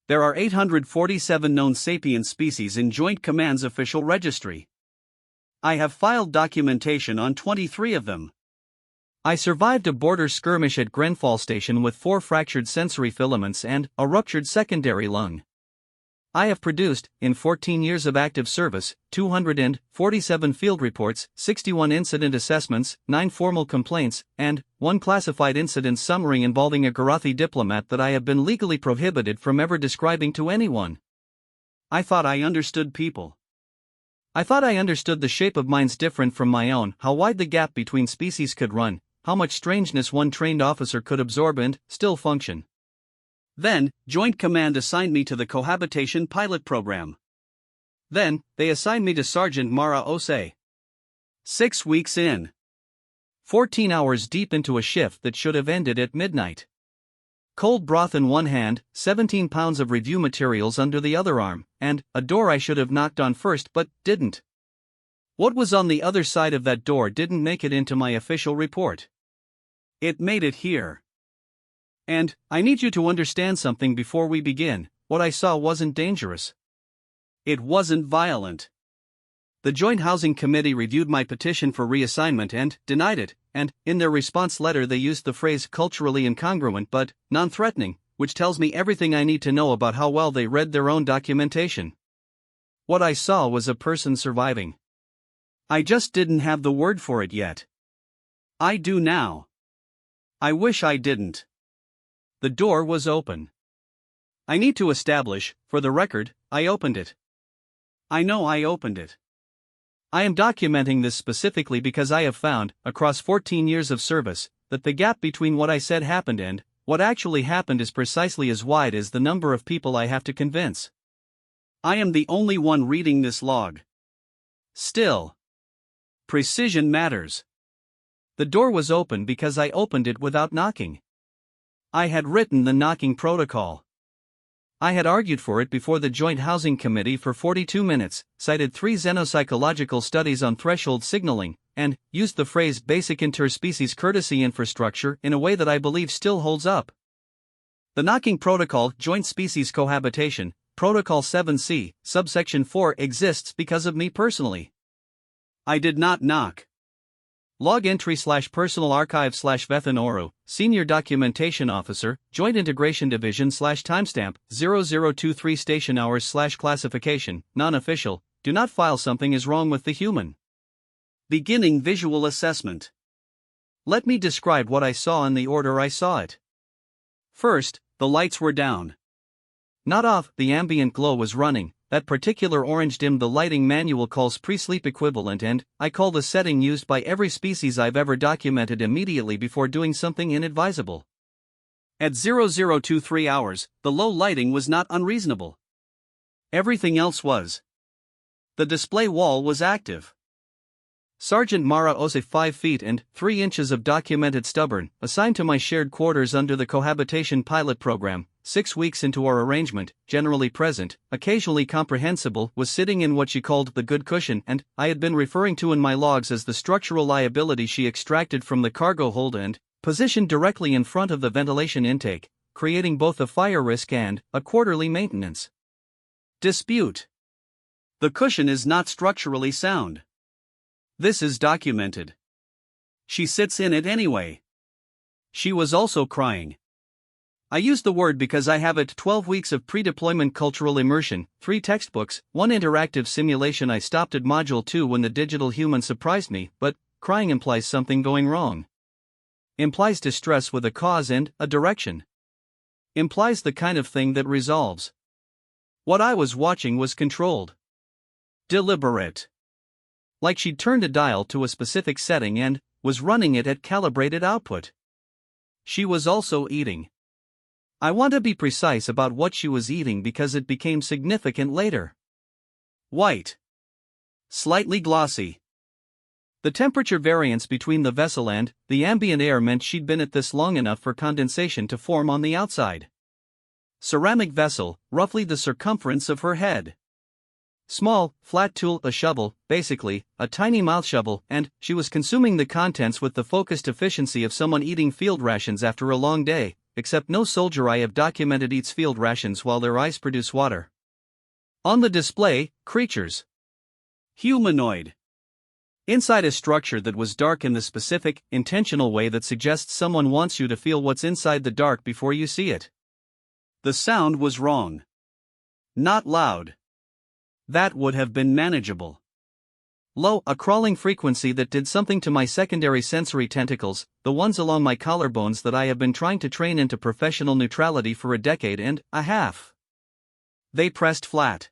There are 847 known sapient species in Joint Command's official registry. I have filed documentation on 23 of them. I survived a border skirmish at Grenfell Station with 4 fractured sensory filaments and a ruptured secondary lung. I have produced, in 14 years of active service, 247 field reports, 61 incident assessments, 9 formal complaints, and 1 classified incident summary involving a Garathi diplomat that I have been legally prohibited from ever describing to anyone. I thought I understood people. I thought I understood the shape of minds different from my own, how wide the gap between species could run, how much strangeness one trained officer could absorb and still function. Then, Joint Command assigned me to the Cohabitation Pilot Program. Then, they assigned me to Sergeant Mara Ose. 6 weeks in. 14 hours deep into a shift that should have ended at midnight. Cold broth in one hand, 17 pounds of review materials under the other arm, and a door I should have knocked on first but didn't. What was on the other side of that door didn't make it into my official report. It made it here. And, I need you to understand something before we begin, what I saw wasn't dangerous. It wasn't violent. The Joint Housing Committee reviewed my petition for reassignment and denied it, and, in their response letter they used the phrase culturally incongruent but non-threatening, which tells me everything I need to know about how well they read their own documentation. What I saw was a person surviving. I just didn't have the word for it yet. I do now. I wish I didn't. The door was open. I need to establish, for the record, I opened it. I know I opened it. I am documenting this specifically because I have found, across 14 years of service, that the gap between what I said happened and what actually happened is precisely as wide as the number of people I have to convince. I am the only one reading this log. Still, precision matters. The door was open because I opened it without knocking. I had written the knocking protocol. I had argued for it before the Joint Housing Committee for 42 minutes, cited 3 xenopsychological studies on threshold signaling, and used the phrase basic interspecies courtesy infrastructure in a way that I believe still holds up. The knocking protocol, Joint Species Cohabitation, Protocol 7C, subsection 4 exists because of me personally. I did not knock. Log entry /personal archive /Vethan Oru, Senior Documentation Officer, Joint Integration Division /timestamp, 0023 station hours /classification, non-official, do not file something is wrong with the human. Beginning visual assessment. Let me describe what I saw in the order I saw it. First, the lights were down. Not off, the ambient glow was running. That particular orange dim the lighting manual calls pre-sleep equivalent and I call the setting used by every species I've ever documented immediately before doing something inadvisable. At 0023 hours, the low lighting was not unreasonable. Everything else was. The display wall was active. Sergeant Mara Ose 5 feet and 3 inches of documented stubborn, assigned to my shared quarters under the Cohabitation Pilot Program, 6 weeks into our arrangement, generally present, occasionally comprehensible, was sitting in what she called the good cushion and I had been referring to in my logs as the structural liability she extracted from the cargo hold and positioned directly in front of the ventilation intake, creating both a fire risk and a quarterly maintenance dispute. The cushion is not structurally sound. This is documented. She sits in it anyway. She was also crying. I use the word because I have it 12 weeks of pre-deployment cultural immersion, 3 textbooks, 1 interactive simulation. I stopped at Module 2 when the digital human surprised me, but crying implies something going wrong. Implies distress with a cause and a direction. Implies the kind of thing that resolves. What I was watching was controlled. Deliberate. Like she'd turned a dial to a specific setting and was running it at calibrated output. She was also eating. I want to be precise about what she was eating because it became significant later. White. Slightly glossy. The temperature variance between the vessel and the ambient air meant she'd been at this long enough for condensation to form on the outside. Ceramic vessel, roughly the circumference of her head. Small, flat tool, a shovel, basically, a tiny mouth shovel, and she was consuming the contents with the focused efficiency of someone eating field rations after a long day, except no soldier I have documented eats field rations while their eyes produce water. On the display, creatures. Humanoid. Inside a structure that was dark in the specific, intentional way that suggests someone wants you to feel what's inside the dark before you see it. The sound was wrong. Not loud. That would have been manageable. Low, a crawling frequency that did something to my secondary sensory tentacles, the ones along my collarbones that I have been trying to train into professional neutrality for a decade and a half. They pressed flat.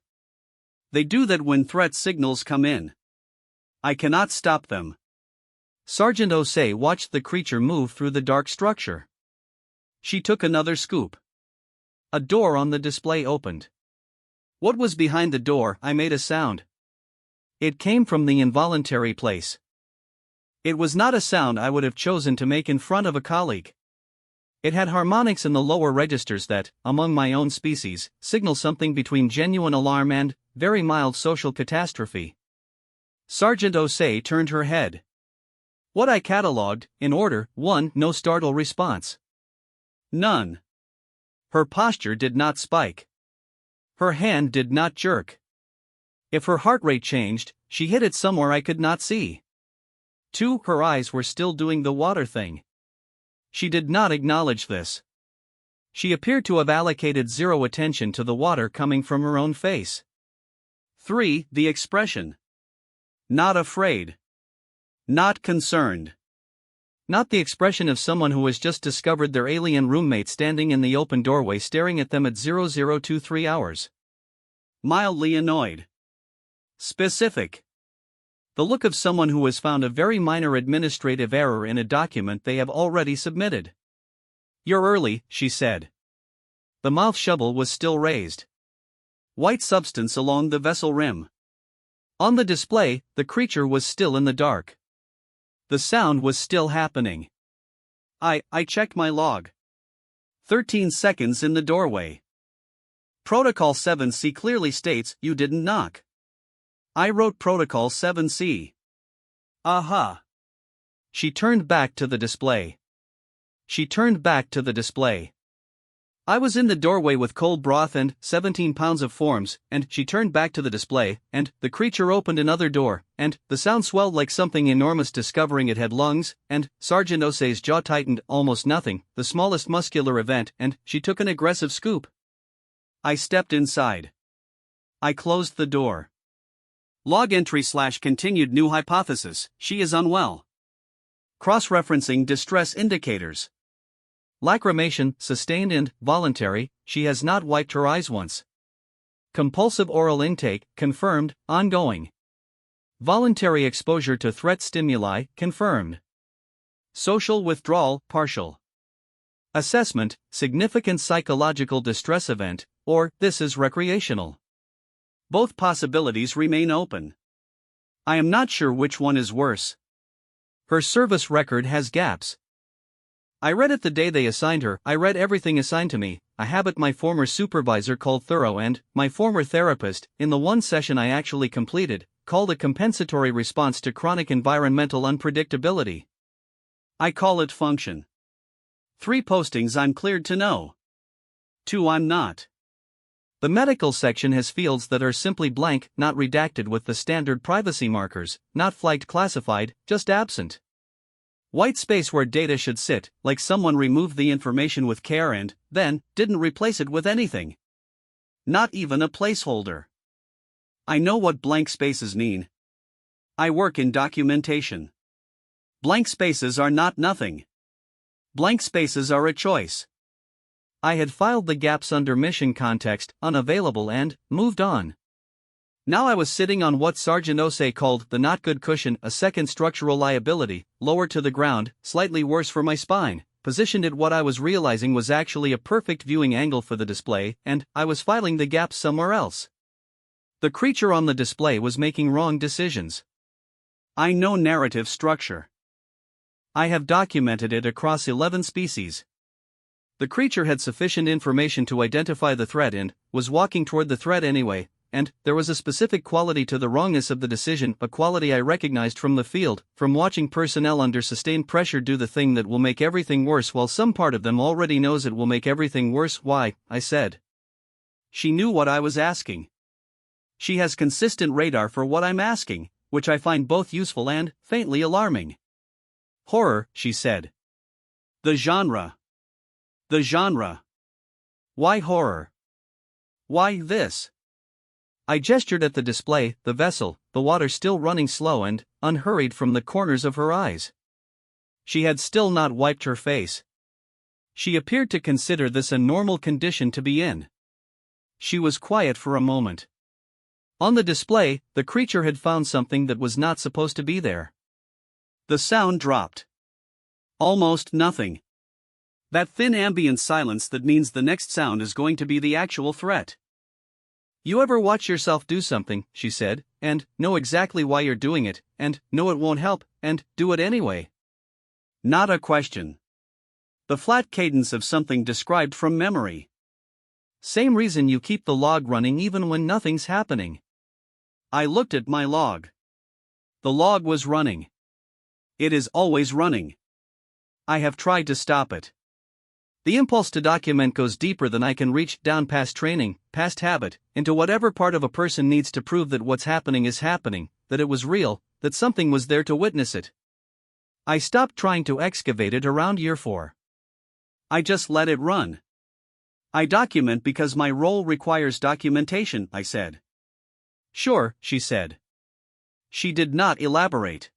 They do that when threat signals come in. I cannot stop them. Sergeant Osei watched the creature move through the dark structure. She took another scoop. A door on the display opened. What was behind the door? I made a sound. It came from the involuntary place. It was not a sound I would have chosen to make in front of a colleague. It had harmonics in the lower registers that, among my own species, signal something between genuine alarm and very mild social catastrophe. Sergeant Osei turned her head. What I catalogued, in order: 1. No startle response. None. Her posture did not spike. Her hand did not jerk. If her heart rate changed, she hit it somewhere I could not see. 2. Her eyes were still doing the water thing. She did not acknowledge this. She appeared to have allocated zero attention to the water coming from her own face. 3. The expression. Not afraid. Not concerned. Not the expression of someone who has just discovered their alien roommate standing in the open doorway staring at them at 0023 hours. Mildly annoyed. Specific. The look of someone who has found a very minor administrative error in a document they have already submitted. You're early, she said. The mouth shovel was still raised. White substance along the vessel rim. On the display, the creature was still in the dark. The sound was still happening. I checked my log. 13 seconds in the doorway. Protocol 7C clearly states you didn't knock. I wrote Protocol 7C. Aha. She turned back to the display. I was in the doorway with cold broth and 17 pounds of forms, and she turned back to the display, and the creature opened another door, and the sound swelled like something enormous discovering it had lungs, and Sergeant Osei's jaw tightened almost nothing, the smallest muscular event, and she took an aggressive scoop. I stepped inside. I closed the door. Log entry / continued new hypothesis, she is unwell. Cross-referencing distress indicators. Lacrimation, sustained and voluntary, she has not wiped her eyes once. Compulsive oral intake, confirmed, ongoing. Voluntary exposure to threat stimuli, confirmed. Social withdrawal, partial. Assessment, significant psychological distress event, or this is recreational. Both possibilities remain open. I am not sure which one is worse. Her service record has gaps. I read it the day they assigned her. I read everything assigned to me, a habit my former supervisor called thorough and my former therapist, in the one session I actually completed, called a compensatory response to chronic environmental unpredictability. I call it function. 3 postings I'm cleared to know. 2 I'm not. The medical section has fields that are simply blank, not redacted with the standard privacy markers, not flagged classified, just absent. White space where data should sit, like someone removed the information with care and, then, didn't replace it with anything. Not even a placeholder. I know what blank spaces mean. I work in documentation. Blank spaces are not nothing. Blank spaces are a choice. I had filed the gaps under mission context, unavailable, and moved on. Now I was sitting on what Sergeant Osei called the not good cushion, a second structural liability, lower to the ground, slightly worse for my spine, positioned at what I was realizing was actually a perfect viewing angle for the display, and I was filing the gaps somewhere else. The creature on the display was making wrong decisions. I know narrative structure. I have documented it across 11 species. The creature had sufficient information to identify the threat and was walking toward the threat anyway, and there was a specific quality to the wrongness of the decision, a quality I recognized from the field, from watching personnel under sustained pressure do the thing that will make everything worse while some part of them already knows it will make everything worse. Why, I said. She knew what I was asking. She has consistent radar for what I'm asking, which I find both useful and faintly alarming. Horror, she said. The genre. The genre. Why horror? Why this? I gestured at the display, the vessel, the water still running slow and unhurried from the corners of her eyes. She had still not wiped her face. She appeared to consider this a normal condition to be in. She was quiet for a moment. On the display, the creature had found something that was not supposed to be there. The sound dropped. Almost nothing. That thin ambient silence that means the next sound is going to be the actual threat. You ever watch yourself do something, she said, and know exactly why you're doing it, and know it won't help, and do it anyway? Not a question. The flat cadence of something described from memory. Same reason you keep the log running even when nothing's happening. I looked at my log. The log was running. It is always running. I have tried to stop it. The impulse to document goes deeper than I can reach, down past training, past habit, into whatever part of a person needs to prove that what's happening is happening, that it was real, that something was there to witness it. I stopped trying to excavate it around year 4. I just let it run. I document because my role requires documentation, I said. Sure, she said. She did not elaborate.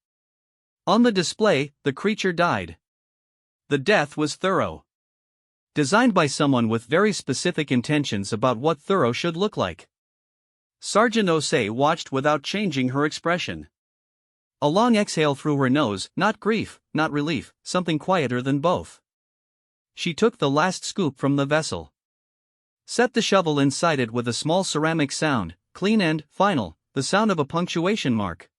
On the display, the creature died. The death was thorough. Designed by someone with very specific intentions about what thorough should look like. Sergeant Osei watched without changing her expression. A long exhale through her nose, not grief, not relief, something quieter than both. She took the last scoop from the vessel. Set the shovel inside it with a small ceramic sound, clean and final, the sound of a punctuation mark.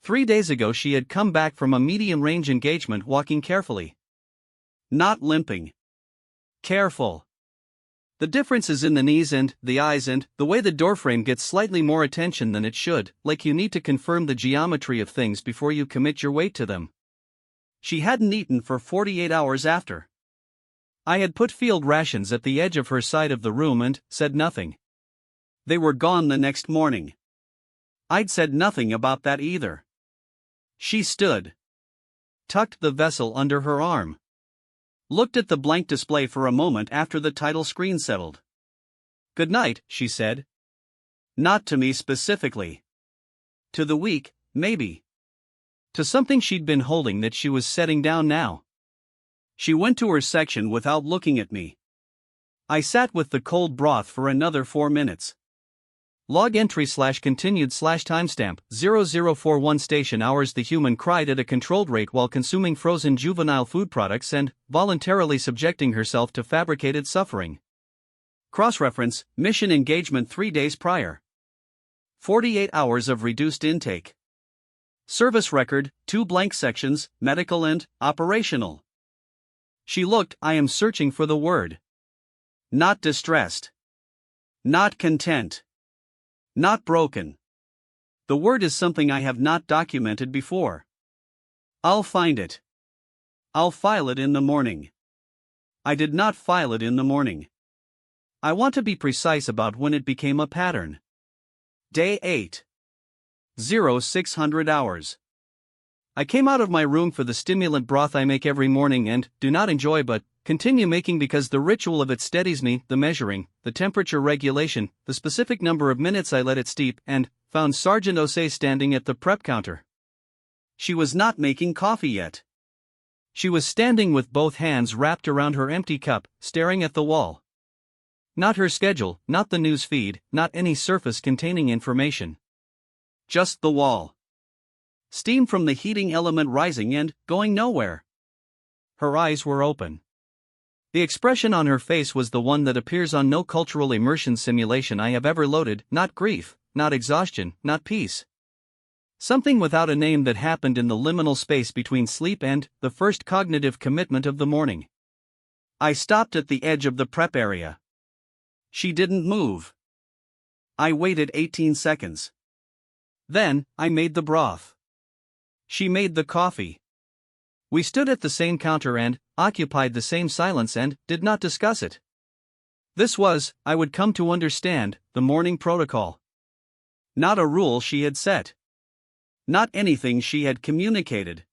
3 days ago she had come back from a medium-range engagement walking carefully. Not limping. Careful. The difference is in the knees and the eyes and the way the doorframe gets slightly more attention than it should, like you need to confirm the geometry of things before you commit your weight to them. She hadn't eaten for 48 hours after. I had put field rations at the edge of her side of the room and said nothing. They were gone the next morning. I'd said nothing about that either. She stood. Tucked the vessel under her arm. Looked at the blank display for a moment after the title screen settled. Good night, she said. Not to me specifically. To the week, maybe. To something she'd been holding that she was setting down now. She went to her section without looking at me. I sat with the cold broth for another 4 minutes. Log entry /continued /timestamp 0041 station hours. The human cried at a controlled rate while consuming frozen juvenile food products and voluntarily subjecting herself to fabricated suffering. Cross-reference, mission engagement 3 days prior. 48 hours of reduced intake. Service record, 2 blank sections, medical and operational. She looked. I am searching for the word. Not distressed. Not content. Not broken. The word is something I have not documented before. I'll find it. I'll file it in the morning. I did not file it in the morning. I want to be precise about when it became a pattern. Day 8. 0600 hours. I came out of my room for the stimulant broth I make every morning and do not enjoy but continue making because the ritual of it steadies me, the measuring, the temperature regulation, the specific number of minutes I let it steep, and found Sergeant Osei standing at the prep counter. She was not making coffee yet. She was standing with both hands wrapped around her empty cup, staring at the wall. Not her schedule, not the news feed, not any surface containing information. Just the wall. Steam from the heating element rising and going nowhere. Her eyes were open. The expression on her face was the one that appears on no cultural immersion simulation I have ever loaded, not grief, not exhaustion, not peace. Something without a name that happened in the liminal space between sleep and the first cognitive commitment of the morning. I stopped at the edge of the prep area. She didn't move. I waited 18 seconds. Then, I made the broth. She made the coffee. We stood at the same counter and occupied the same silence and did not discuss it. This was, I would come to understand, the morning protocol. Not a rule she had set. Not anything she had communicated.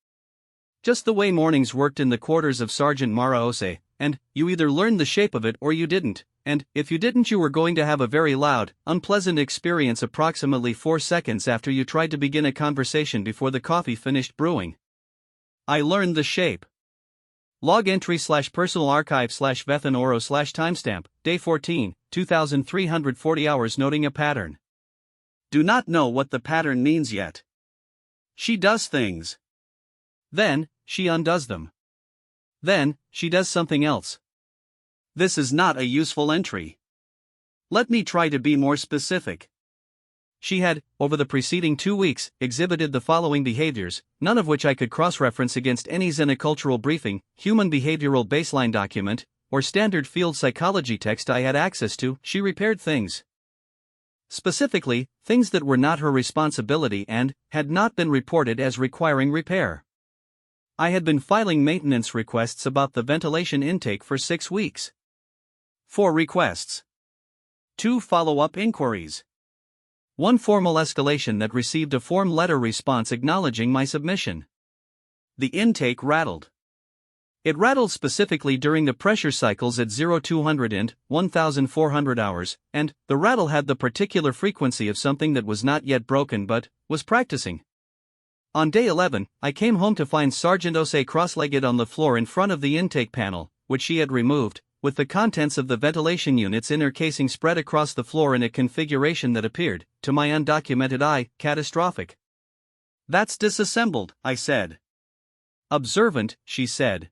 Just the way mornings worked in the quarters of Sergeant Maraose, and you either learned the shape of it or you didn't, and if you didn't you were going to have a very loud, unpleasant experience approximately 4 seconds after you tried to begin a conversation before the coffee finished brewing. I learned the shape. Log entry /personal archive /Vethan Oro /timestamp, day 14, 2340 hours noting a pattern. Do not know what the pattern means yet. She does things. Then, she undoes them. Then, she does something else. This is not a useful entry. Let me try to be more specific. She had, over the preceding 2 weeks, exhibited the following behaviors, none of which I could cross-reference against any xenocultural briefing, human behavioral baseline document, or standard field psychology text I had access to. She repaired things. Specifically, things that were not her responsibility and had not been reported as requiring repair. I had been filing maintenance requests about the ventilation intake for 6 weeks. 4 requests. 2 follow-up inquiries. 1 formal escalation that received a form letter response acknowledging my submission. The intake rattled. It rattled specifically during the pressure cycles at 0200 and 1400 hours, and the rattle had the particular frequency of something that was not yet broken but was practicing. On day 11, I came home to find Sergeant Ose cross-legged on the floor in front of the intake panel, which she had removed, with the contents of the ventilation unit's inner casing spread across the floor in a configuration that appeared, to my undocumented eye, catastrophic. That's disassembled, I said. Observant, she said.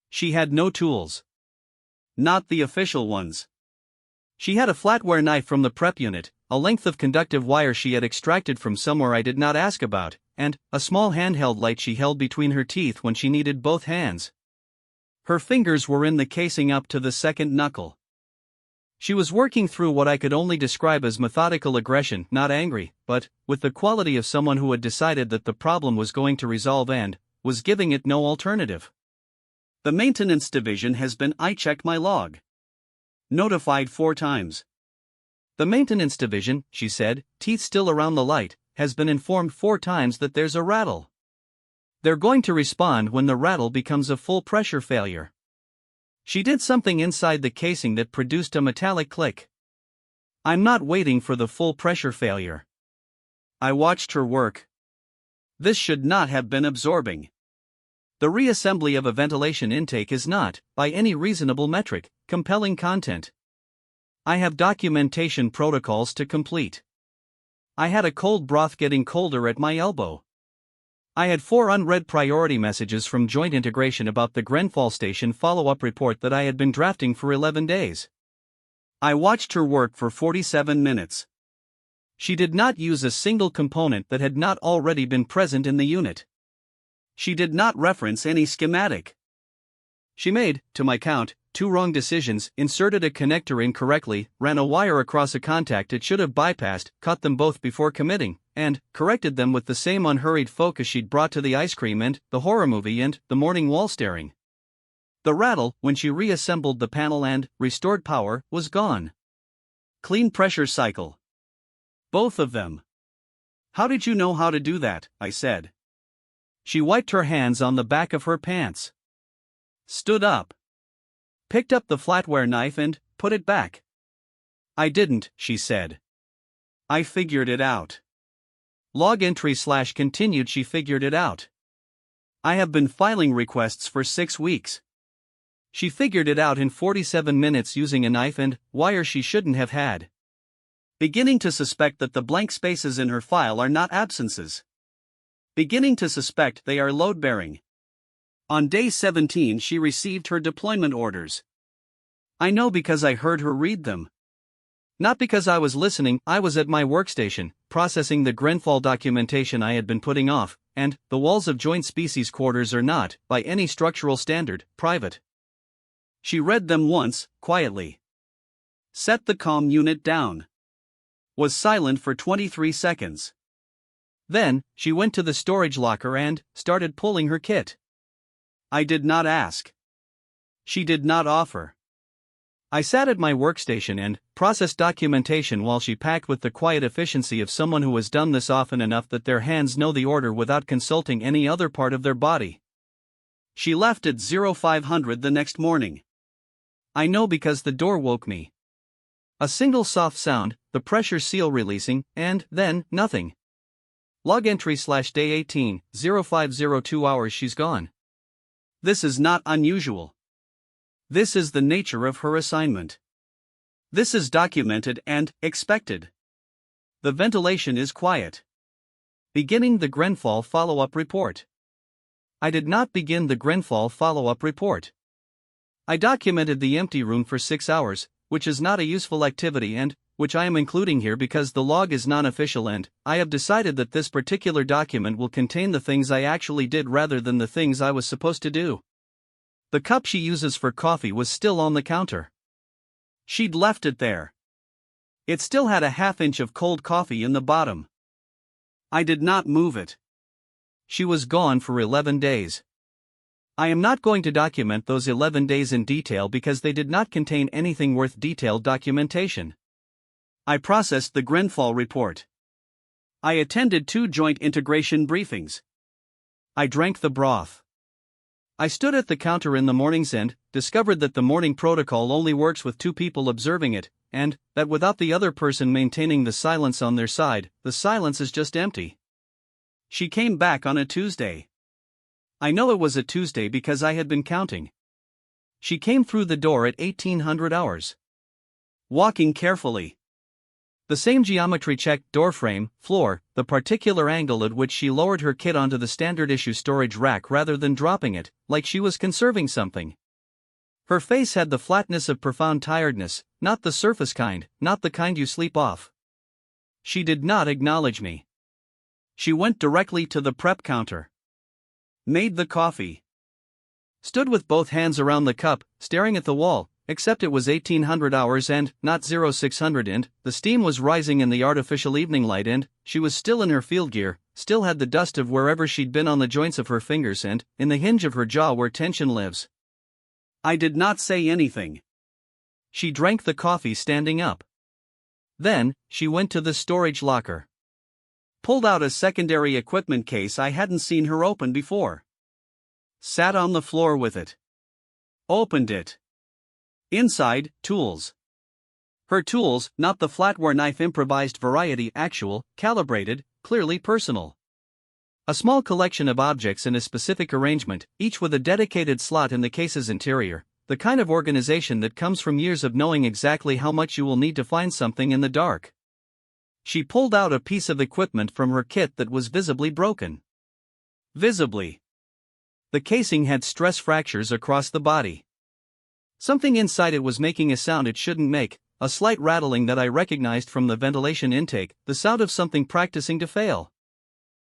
She had no tools. Not the official ones. She had a flatware knife from the prep unit, a length of conductive wire she had extracted from somewhere I did not ask about, and a small handheld light she held between her teeth when she needed both hands. Her fingers were in the casing up to the second knuckle. She was working through what I could only describe as methodical aggression, not angry, but with the quality of someone who had decided that the problem was going to resolve and was giving it no alternative. The maintenance division has been. I checked my log. Notified 4 times. The maintenance division, she said, teeth still around the light, has been informed 4 times that there's a rattle. They're going to respond when the rattle becomes a full pressure failure. She did something inside the casing that produced a metallic click. I'm not waiting for the full pressure failure. I watched her work. This should not have been absorbing. The reassembly of a ventilation intake is not, by any reasonable metric, compelling content. I have documentation protocols to complete. I had a cold broth getting colder at my elbow. I had 4 unread priority messages from Joint Integration about the Grenfell Station follow-up report that I had been drafting for 11 days. I watched her work for 47 minutes. She did not use a single component that had not already been present in the unit. She did not reference any schematic. She made, to my count, 2 wrong decisions, inserted a connector incorrectly, ran a wire across a contact it should have bypassed, caught them both before committing, and corrected them with the same unhurried focus she'd brought to the ice cream and the horror movie and the morning wall staring. The rattle, when she reassembled the panel and restored power, was gone. Clean pressure cycle. Both of them. How did you know how to do that? I said. She wiped her hands on the back of her pants. Stood up. Picked up the flatware knife and put it back. I didn't, she said. I figured it out. Log entry / continued. She figured it out. I have been filing requests for 6 weeks. She figured it out in 47 minutes using a knife and wire she shouldn't have had. Beginning to suspect that the blank spaces in her file are not absences. Beginning to suspect they are load-bearing. On day 17 she received her deployment orders. I know because I heard her read them. Not because I was listening. I was at my workstation, processing the Grenfell documentation I had been putting off, and the walls of Joint Species quarters are not, by any structural standard, private. She read them once, quietly. Set the comm unit down. Was silent for 23 seconds. Then, she went to the storage locker and started pulling her kit. I did not ask. She did not offer. I sat at my workstation and processed documentation while she packed with the quiet efficiency of someone who has done this often enough that their hands know the order without consulting any other part of their body. She left at 0500 the next morning. I know because the door woke me. A single soft sound, the pressure seal releasing, and then nothing. Log entry /day 18, 0502 hours she's gone. This is not unusual. This is the nature of her assignment. This is documented and expected. The ventilation is quiet. Beginning the Grenfell follow-up report. I did not begin the Grenfell follow-up report. I documented the empty room for 6 hours, which is not a useful activity and which I am including here because the log is non-official and I have decided that this particular document will contain the things I actually did rather than the things I was supposed to do. The cup she uses for coffee was still on the counter. She'd left it there. It still had a half-inch of cold coffee in the bottom. I did not move it. She was gone for 11 days. I am not going to document those 11 days in detail because they did not contain anything worth detailed documentation. I processed the Grenfell report. I attended 2 joint integration briefings. I drank the broth. I stood at the counter in the mornings and discovered that the morning protocol only works with 2 people observing it, and that without the other person maintaining the silence on their side, the silence is just empty. She came back on a Tuesday. I know it was a Tuesday because I had been counting. She came through the door at 1800 hours. Walking carefully. The same geometry-checked doorframe, floor, the particular angle at which she lowered her kit onto the standard issue storage rack rather than dropping it, like she was conserving something. Her face had the flatness of profound tiredness, not the surface kind, not the kind you sleep off. She did not acknowledge me. She went directly to the prep counter. Made the coffee. Stood with both hands around the cup, staring at the wall, except it was 1800 hours and not 0600 and the steam was rising in the artificial evening light and she was still in her field gear, still had the dust of wherever she'd been on the joints of her fingers and in the hinge of her jaw where tension lives. I did not say anything. She drank the coffee standing up. Then, she went to the storage locker. Pulled out a secondary equipment case I hadn't seen her open before. Sat on the floor with it. Opened it. Inside, tools. Her tools, not the flatware knife improvised variety, actual, calibrated, clearly personal. A small collection of objects in a specific arrangement, each with a dedicated slot in the case's interior, the kind of organization that comes from years of knowing exactly how much you will need to find something in the dark. She pulled out a piece of equipment from her kit that was visibly broken. Visibly. The casing had stress fractures across the body. Something inside it was making a sound it shouldn't make, a slight rattling that I recognized from the ventilation intake, the sound of something practicing to fail.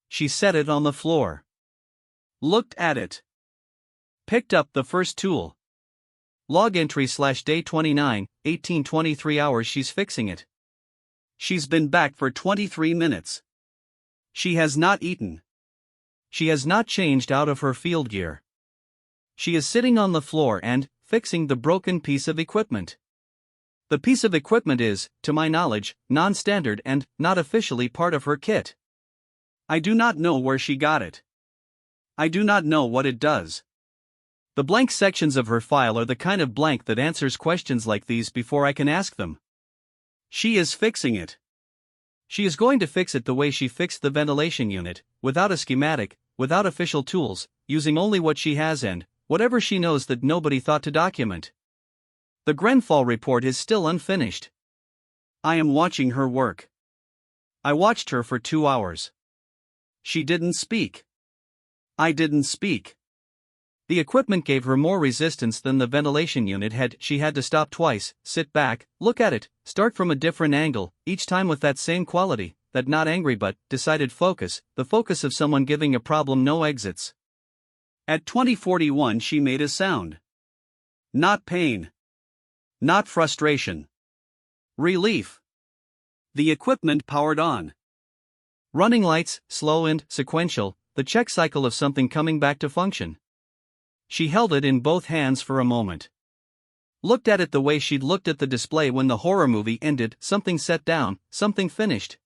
She set it on the floor. Looked at it. Picked up the first tool. Log entry /day 29, 1823 hours she's fixing it. She's been back for 23 minutes. She has not eaten. She has not changed out of her field gear. She is sitting on the floor and fixing the broken piece of equipment. The piece of equipment is, to my knowledge, non-standard and not officially part of her kit. I do not know where she got it. I do not know what it does. The blank sections of her file are the kind of blank that answers questions like these before I can ask them. She is fixing it. She is going to fix it the way she fixed the ventilation unit, without a schematic, without official tools, using only what she has and whatever she knows that nobody thought to document. The Grenfell report is still unfinished. I am watching her work. I watched her for 2 hours. She didn't speak. I didn't speak. The equipment gave her more resistance than the ventilation unit had. She had to stop twice, sit back, look at it, start from a different angle, each time with that same quality, that not angry but decided focus, the focus of someone giving a problem no exits. At 2041 she made a sound. Not pain. Not frustration. Relief. The equipment powered on. Running lights, slow and sequential, the check cycle of something coming back to function. She held it in both hands for a moment. Looked at it the way she'd looked at the display when the horror movie ended, something set down, something finished.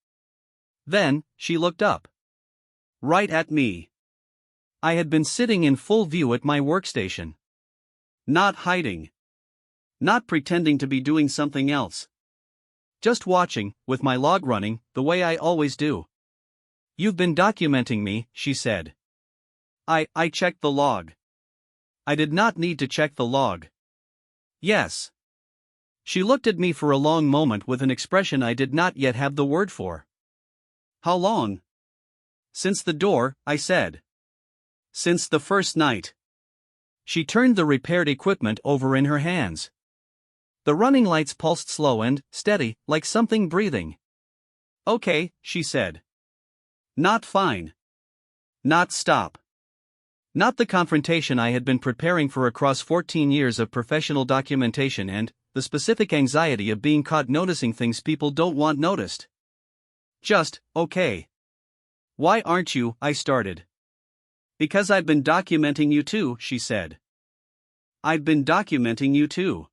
Then, she looked up. Right at me. I had been sitting in full view at my workstation. Not hiding. Not pretending to be doing something else. Just watching, with my log running, the way I always do. You've been documenting me, she said. I checked the log. I did not need to check the log. Yes. She looked at me for a long moment with an expression I did not yet have the word for. How long? Since the door, I said. Since the first night. She turned the repaired equipment over in her hands. The running lights pulsed slow and steady, like something breathing. Okay, she said. Not fine. Not stop. Not the confrontation I had been preparing for across 14 years of professional documentation and the specific anxiety of being caught noticing things people don't want noticed. Just, okay. Why aren't you? I started. Because I've been documenting you too, she said. I'd been documenting you too.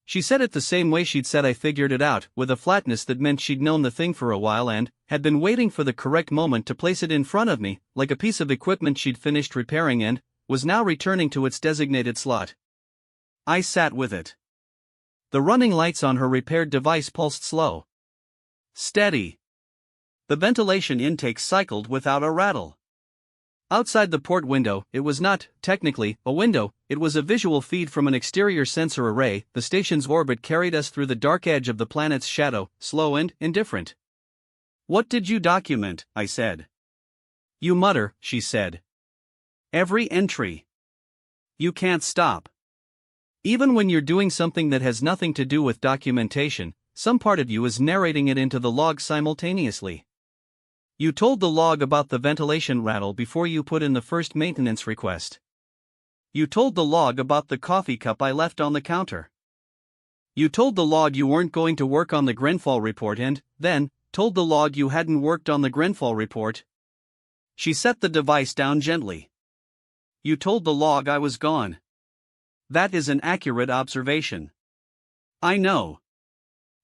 She said it the same way she'd said I figured it out, with a flatness that meant she'd known the thing for a while and had been waiting for the correct moment to place it in front of me, like a piece of equipment she'd finished repairing and was now returning to its designated slot. I sat with it. The running lights on her repaired device pulsed slow. Steady. The ventilation intake cycled without a rattle. Outside the port window, it was not, technically, a window, it was a visual feed from an exterior sensor array. The station's orbit carried us through the dark edge of the planet's shadow, slow and indifferent. What did you document? I said. You mutter, she said. Every entry. You can't stop. Even when you're doing something that has nothing to do with documentation, some part of you is narrating it into the log simultaneously. You told the log about the ventilation rattle before you put in the first maintenance request. You told the log about the coffee cup I left on the counter. You told the log you weren't going to work on the Grenfall report and, then, told the log you hadn't worked on the Grenfall report. She set the device down gently. You told the log I was gone. That is an accurate observation. I know.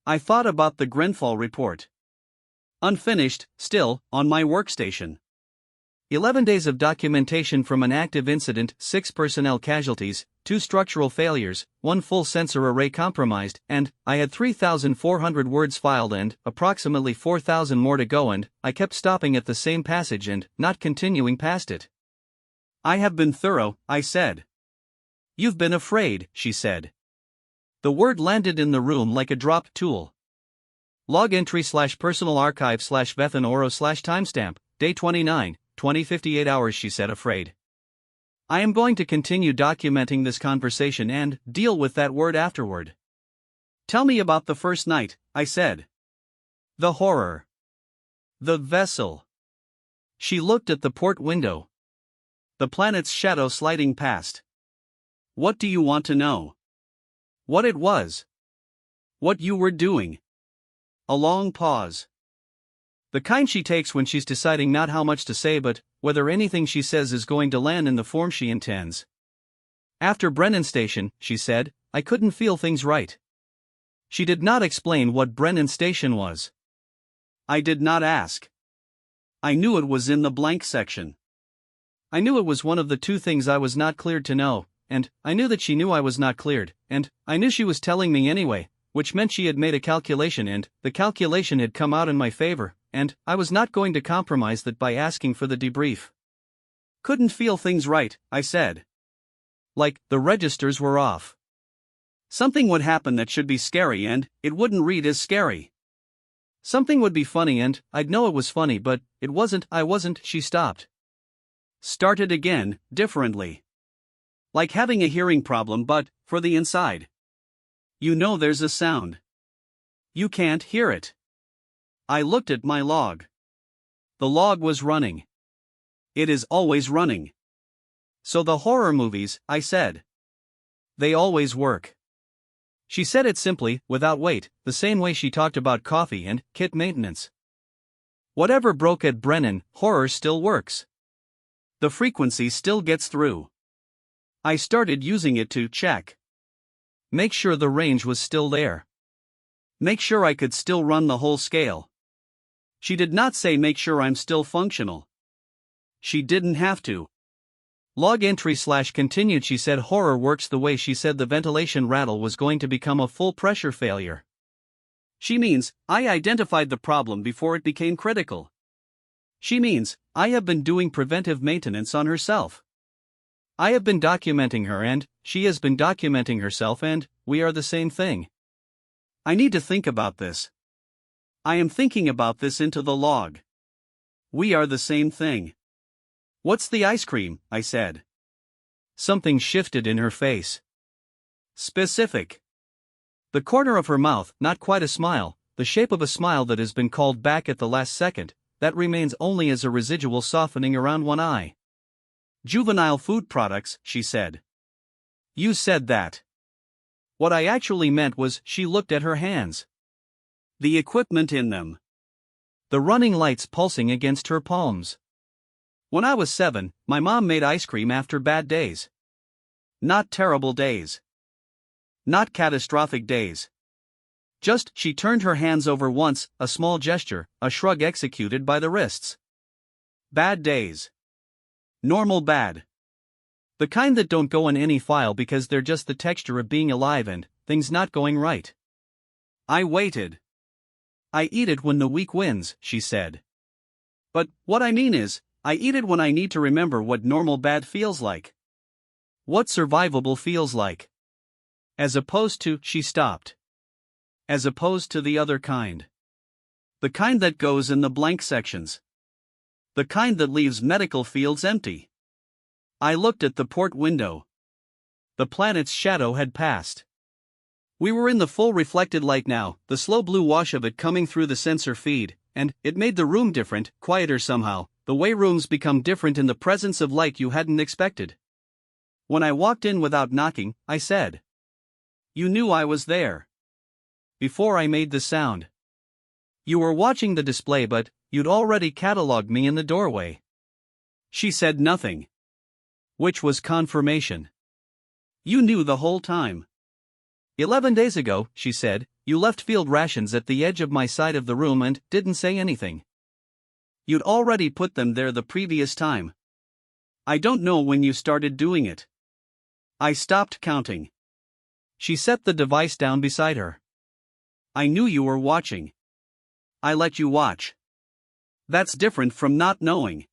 I thought about the Grenfall report. Unfinished, still, on my workstation. 11 days of documentation from an active incident, 6 personnel casualties, 2 structural failures, 1 full sensor array compromised, and I had 3,400 words filed and approximately 4,000 more to go, and I kept stopping at the same passage and not continuing past it. I have been thorough, I said. You've been afraid, she said. The word landed in the room like a dropped tool. Log entry /personal archive /Vethan Oro /timestamp, day 29, 20:58 hours, she said, afraid. I am going to continue documenting this conversation and deal with that word afterward. Tell me about the first night, I said. The horror. The vessel. She looked at the port window. The planet's shadow sliding past. What do you want to know? What it was. What you were doing. A long pause. The kind she takes when she's deciding not how much to say but whether anything she says is going to land in the form she intends. After Brennan Station, she said, I couldn't feel things right. She did not explain what Brennan Station was. I did not ask. I knew it was in the blank section. I knew it was one of the 2 things I was not cleared to know, and I knew that she knew I was not cleared, and I knew she was telling me anyway, which meant she had made a calculation and the calculation had come out in my favor, and I was not going to compromise that by asking for the debrief. Couldn't feel things right, I said. Like, the registers were off. Something would happen that should be scary and it wouldn't read as scary. Something would be funny and I'd know it was funny, but it wasn't. She stopped. Started again, differently. Like having a hearing problem but for the inside. You know there's a sound. You can't hear it. I looked at my log. The log was running. It is always running. So the horror movies, I said. They always work. She said it simply, without weight, the same way she talked about coffee and kit maintenance. Whatever broke at Brennan, horror still works. The frequency still gets through. I started using it to check. Make sure the range was still there. Make sure I could still run the whole scale. She did not say make sure I'm still functional. She didn't have to. Log entry / continued. She said horror works the way she said the ventilation rattle was going to become a full pressure failure. She means, I identified the problem before it became critical. She means, I have been doing preventive maintenance on herself. I have been documenting her and she has been documenting herself, and we are the same thing. I need to think about this. I am thinking about this into the log. We are the same thing. What's the ice cream? I said. Something shifted in her face. Specific. The corner of her mouth, not quite a smile, the shape of a smile that has been called back at the last second, that remains only as a residual softening around one eye. Juvenile food products, she said. You said that. What I actually meant was she looked at her hands. The equipment in them. The running lights pulsing against her palms. When I was 7, my mom made ice cream after bad days. Not terrible days. Not catastrophic days. Just, she turned her hands over once, a small gesture, a shrug executed by the wrists. Bad days. Normal bad. The kind that don't go in any file because they're just the texture of being alive and things not going right. I waited. I eat it when the weak wins, she said. But, what I mean is, I eat it when I need to remember what normal bad feels like. What survivable feels like. As opposed to, she stopped. As opposed to the other kind. The kind that goes in the blank sections. The kind that leaves medical fields empty. I looked at the port window. The planet's shadow had passed. We were in the full reflected light now, the slow blue wash of it coming through the sensor feed, and it made the room different, quieter somehow, the way rooms become different in the presence of light you hadn't expected. When I walked in without knocking, I said. You knew I was there. Before I made the sound. You were watching the display, but you'd already catalogued me in the doorway. She said nothing. Which was confirmation. You knew the whole time. 11 days ago, she said, you left field rations at the edge of my side of the room and didn't say anything. You'd already put them there the previous time. I don't know when you started doing it. I stopped counting. She set the device down beside her. I knew you were watching. I let you watch. That's different from not knowing.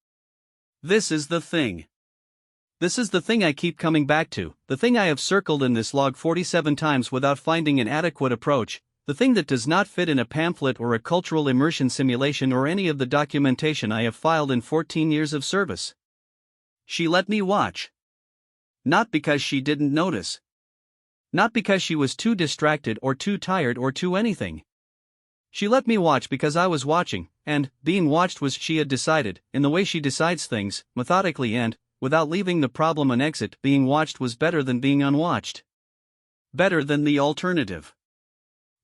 This is the thing. This is the thing I keep coming back to, the thing I have circled in this log 47 times without finding an adequate approach, the thing that does not fit in a pamphlet or a cultural immersion simulation or any of the documentation I have filed in 14 years of service. She let me watch. Not because she didn't notice. Not because she was too distracted or too tired or too anything. She let me watch because I was watching, and being watched was, she had decided, in the way she decides things, methodically and, without leaving the problem an exit, being watched was better than being unwatched. Better than the alternative.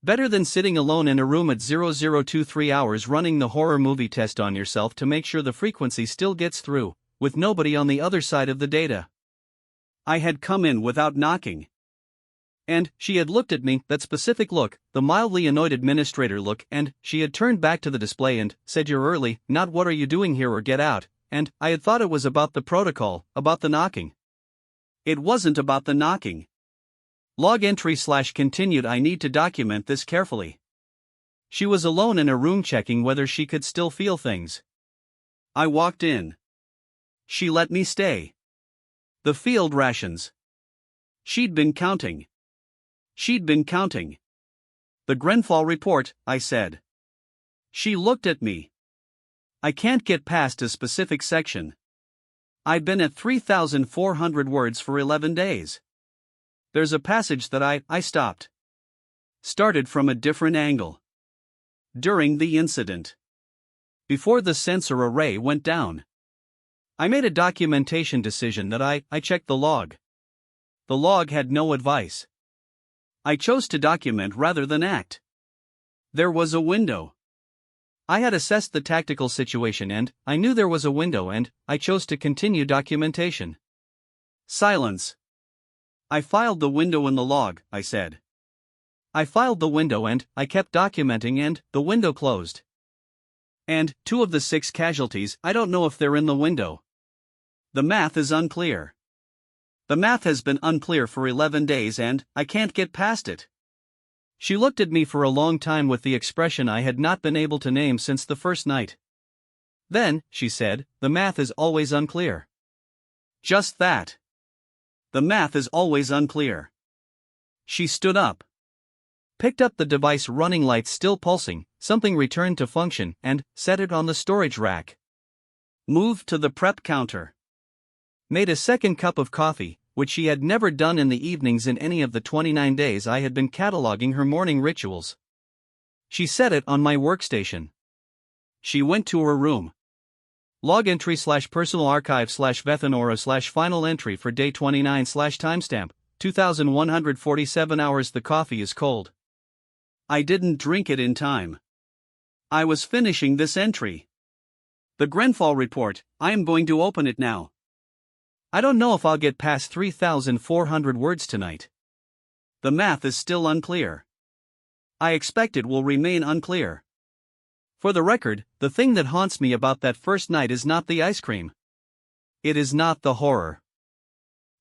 Better than sitting alone in a room at 0023 hours running the horror movie test on yourself to make sure the frequency still gets through, with nobody on the other side of the data. I had come in without knocking. And she had looked at me, that specific look, the mildly annoyed administrator look, and she had turned back to the display and said, "You're early, not what are you doing here or get out," and I had thought it was about the protocol, about the knocking. It wasn't about the knocking. Log entry / continued. I need to document this carefully. She was alone in a room checking whether she could still feel things. I walked in. She let me stay. The field rations. She'd been counting. She'd been counting. The Grenfell report, I said. She looked at me. I can't get past a specific section. I've been at 3,400 words for 11 days. There's a passage that I stopped. Started from a different angle. During the incident. Before the sensor array went down. I made a documentation decision that I checked the log. The log had no advice. I chose to document rather than act. There was a window. I had assessed the tactical situation and I knew there was a window and I chose to continue documentation. Silence. I filed the window in the log, I said. I filed the window and I kept documenting and the window closed. And 2 of the 6 casualties, I don't know if they're in the window. The math is unclear. The math has been unclear for 11 days and I can't get past it. She looked at me for a long time with the expression I had not been able to name since the first night. Then, she said, the math is always unclear. Just that. The math is always unclear. She stood up. Picked up the device running lights still pulsing, something returned to function, and set it on the storage rack. Moved to the prep counter. Made a second cup of coffee, which she had never done in the evenings in any of the 29 days I had been cataloging her morning rituals. She set it on my workstation. She went to her room. Log entry / personal archive / Vethanora / final entry for day 29 / timestamp, 2147 hours. The coffee is cold. I didn't drink it in time. I was finishing this entry. The Grenfall report, I am going to open it now. I don't know if I'll get past 3,400 words tonight. The math is still unclear. I expect it will remain unclear. For the record, the thing that haunts me about that first night is not the ice cream. It is not the horror.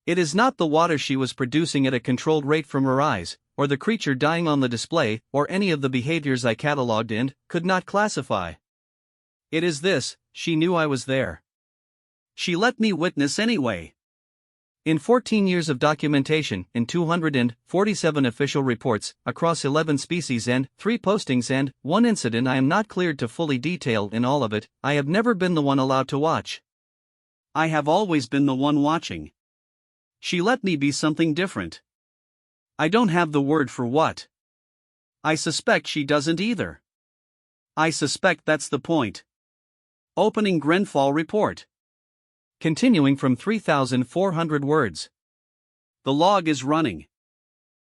It is not the water she was producing at a controlled rate from her eyes, or the creature dying on the display, or any of the behaviors I catalogued and could not classify. It is this: she knew I was there. She let me witness anyway. In 14 years of documentation, in 247 official reports, across 11 species and 3 postings and 1 incident I am not cleared to fully detail in all of it, I have never been the one allowed to watch. I have always been the one watching. She let me be something different. I don't have the word for what. I suspect she doesn't either. I suspect that's the point. Opening Grenfall report. Continuing from 3,400 words. The log is running.